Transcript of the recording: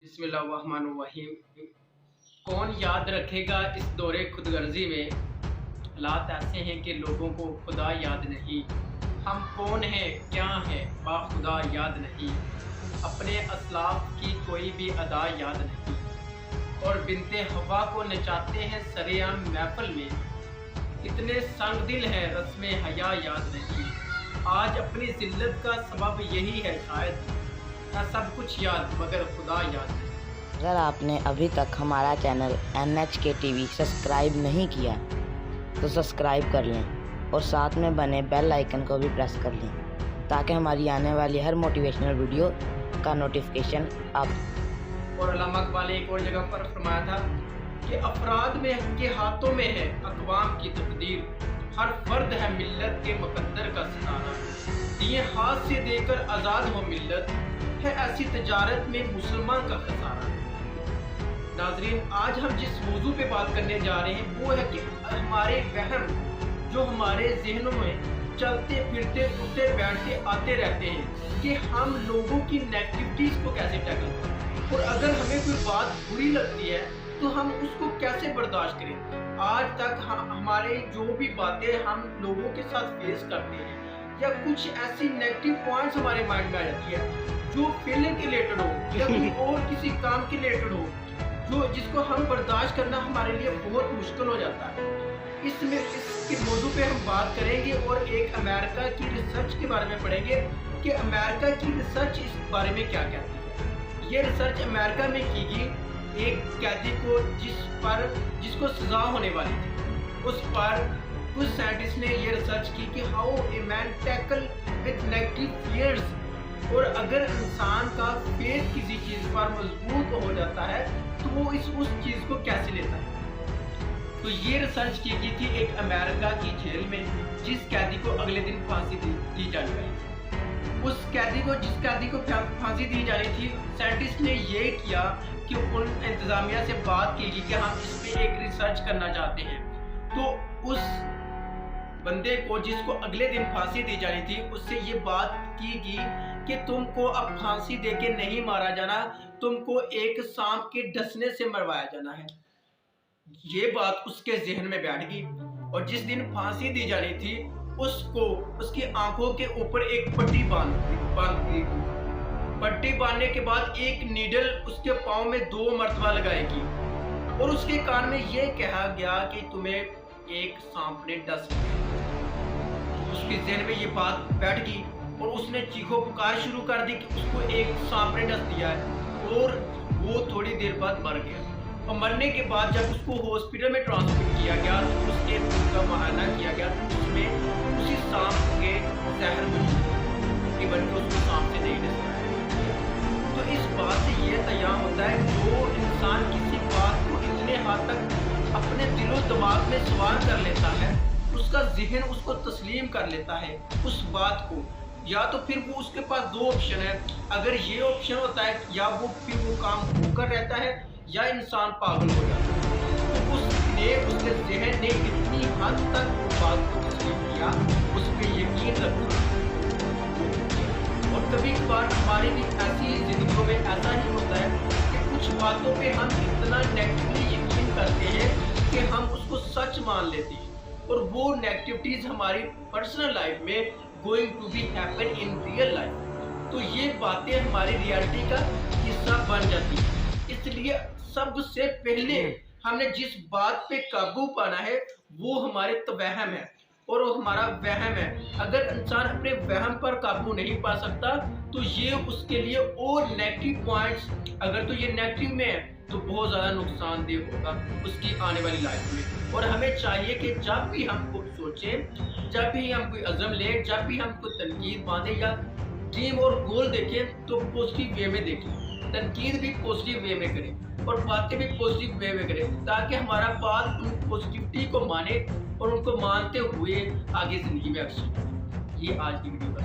बिस्मिल्लाहिर्रहमानिर्रहीम। कौन याद रखेगा इस दौरे खुदगर्जी में, हालात ऐसे हैं कि लोगों को खुदा याद नहीं। हम कौन हैं क्या हैं बाखुदा याद नहीं। अपने असलाफ की कोई भी अदा याद नहीं, और बिनते हवा को नचाते हैं सरेआम महफिल में। इतने संग दिल हैं रस्म हया याद नहीं। आज अपनी जिल्लत का सबब यही है शायद, सब कुछ याद मगर खुदा याद नहीं। अगर आपने अभी तक हमारा चैनल NHK TV सब्सक्राइब नहीं किया तो सब्सक्राइब कर लें और साथ में बने बेल आइकन को भी प्रेस कर लें ताकि हमारी आने वाली हर मोटिवेशनल वीडियो का नोटिफिकेशन आप। और अल्लामा इकबाल ने एक और जगह पर फरमाया था कि अफराद में के हाथों में है अक़वाम की तकदीर, हर फर्द है मिल्लत के मुकद्दर का सितारा। दिए हाथ से देकर आज़ाद हो मिल्लत, है ऐसी तजारत में मुसलमान का खसारा। नाज़रीन, आज हम जिस मौजू पे बात करने जा रहे हैं वो है कि हमारे वहम जो हमारे जहनों में चलते फिरते उठते बैठते आते रहते हैं कि हम लोगों की नेगेटिविटीज़ को कैसे टैकल करें, और अगर हमें कोई बात बुरी लगती है तो हम उसको कैसे बर्दाश्त करें। आज तक हमारे जो भी बातें हम लोगों के साथ फेस करते हैं या कुछ ऐसी नेगेटिव पॉइंट्स हमारे माइंड में आ जाती है जो फीलिंग के रिलेटेड हो या कोई और किसी काम के रिलेटेड हो, जो जिसको हम बर्दाश्त करना हमारे लिए बहुत मुश्किल हो जाता है। इसके मौजू पे हम बात करेंगे और एक अमेरिका की रिसर्च के बारे में पढ़ेंगे कि अमेरिका की रिसर्च इस बारे में क्या कहती है। ये रिसर्च अमेरिका में की गई एक कैदी को जिसको सजा होने वाली थी, उस पर कुछ साइंटिस्ट ने ये रिसर्च की कि how a man tackle with negative fears, और अगर इंसान का फेथ किसी चीज़ पर मजबूत हो जाता है तो वो उस चीज़ को कैसे लेता है। तो ये रिसर्च की गई थी एक अमेरिका की जेल में, जिस कैदी को अगले दिन फांसी दी जाने वाली थी। जिस कैदी को फांसी दी जानी थी, साइंटिस्ट ने ये किया कि उन इंतज़ामिया से बात की गई कि हम इस पर एक रिसर्च करना चाहते हैं। तो उस बंदे को जिसको अगले दिन फांसी दी जानी थी उससे ये बात की गई कि तुमको अब फांसी देके नहीं मारा जाना, तुमको एक सांप के डसने से मरवाया जाना है। ये बात उसके जहन में बैठ गई, और जिस दिन फांसी दी जानी थी उसको उसकी आंखों के ऊपर एक पट्टी बांध दी। पट्टी बांधने के बाद एक नीडल उसके पाँव में 2 मरतबा लगाएगी, और उसके कान में ये कहा गया कि तुम्हें एक सांप ने डस लिया। उसके जहन में ये बात बैठ गई और उसने चीखो पुकार शुरू कर दी कि उसको एक सांप ने डस दिया है, और वो थोड़ी देर बाद मर गया। और मरने के बाद जब उसको हॉस्पिटल में ट्रांसफर किया गया तो उसके खून का मुआयना किया गया तो उसमें उसी सांप के जहर मौजूद थे, बल्कि उसको सांप से नहीं डसा। तो इस बात से ये तय्यार होता है जो इंसान किसी बात को इतने हद तक अपने दिलो दिमाग में सवार कर लेता है, उसका जहन उसको तस्लीम कर लेता है उस बात को, या तो फिर वो उसके पास 2 ऑप्शन है। अगर ये ऑप्शन होता है या वो फिर वो काम होकर रहता है या इंसान पागल हो जाता है। तो उसके जहन ने इतनी हद तक बात को तस्लीम किया, उस पर यकीन रखा। और कभी कभार हमारी भी ऐसी जिंदगियों में ऐसा ही होता है कि कुछ बातों पे हम इतना नेगेटिवली यकीन करते हैं कि हम उसको सच मान लेते हैं, और वो नेगेटिविटीज़ हमारी पर्सनल लाइफ में going to be happen in real life. तो ये बातें हमारी रियलिटी का हिस्सा बन जाती है। इसलिए सबसे पहले हमने जिस बात पे काबू पाना है वो हमारे तवहम है, और वो हमारा वहम है। अगर इंसान अपने वहम पर काबू नहीं पा सकता तो ये उसके लिए और नेगेटिव पॉइंट्स, अगर तो ये नेगेटिव में है तो बहुत ज़्यादा नुकसानदेह होगा उसकी आने वाली लाइफ में। और हमें चाहिए कि जब भी हम कुछ सोचें, जब भी हम कोई अज़म लें, जब भी हम कोई तनकीद बांधें या ड्रीम और गोल देखें तो पॉजिटिव वे में देखें, तनकीद भी पॉजिटिव वे में करें और बातें भी पॉजिटिव वे में करें, ताकि हमारा बात उन पॉजिटिविटी को माने और उनको मानते हुए आगे ज़िंदगी में अक्सर। ये आज की वीडियो का